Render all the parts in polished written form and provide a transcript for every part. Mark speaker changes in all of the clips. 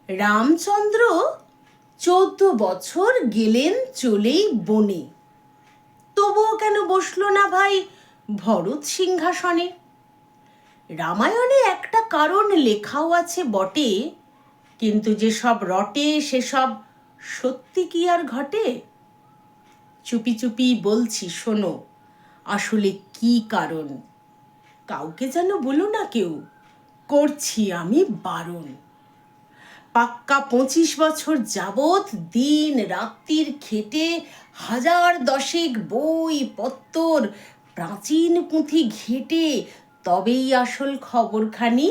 Speaker 1: রামচন্দ্র 14 বছর গেলেন চলেই বনে। তবুও কেন বসলো না ভাই ভরত সিংহাসনে? রামায়ণে একটা কারণ লেখাও আছে বটে, কিন্তু যেসব রটে সেসব সত্যি কি আর ঘটে? চুপি চুপি বলছি শোনো, আসলে কি কারণ। কাউকে যেন বলো না কেউ, করছি আমি বারণ। পাক্কা 25 বছর যাবৎ দিন রাত্রির খেটে হাজার দশেক বই পত্তর প্রাচীন পুঁথি ঘেটে তবেই আসল খবরখানি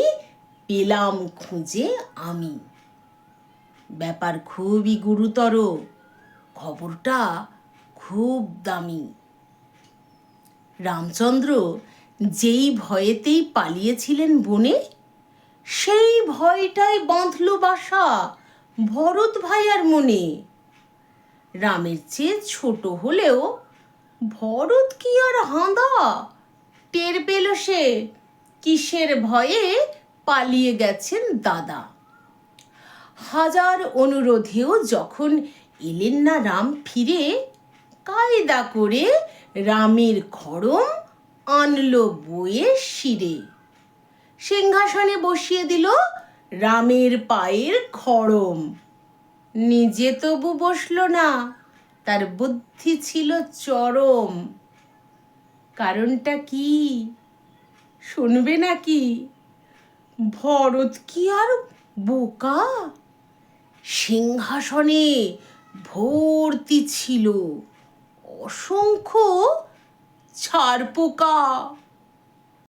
Speaker 1: পেলাম খুঁজে আমি। ব্যাপার খুবই গুরুতর, খবরটা খুব দামি। রামচন্দ্র যেই ভয়েতেই পালিয়েছিলেন বনে, সেই ভয়টাই বাঁধল বাসা ভরত ভাইয়ার মনে। রামের চেয়ে ছোট হলেও ভরত কি আর হাঁদা, টের পেল সে কিসের ভয়ে পালিয়ে গেছেন দাদা। হাজার অনুরোধেও যখন এলেন না রাম ফিরে, কায়দা করে রামের খড়ম আনলো বয়ে শিরে। সিংহাসনে বসিয়ে দিল রামের পায়ের খড়ম। নিজে তবু বসল না, তার বুদ্ধি ছিল চরম। কারণটা কি শুনবে নাকি? ভরত কি আর বোকা? সিংহাসনে ভর্তি ছিল অসংখ্য ছারপোকা।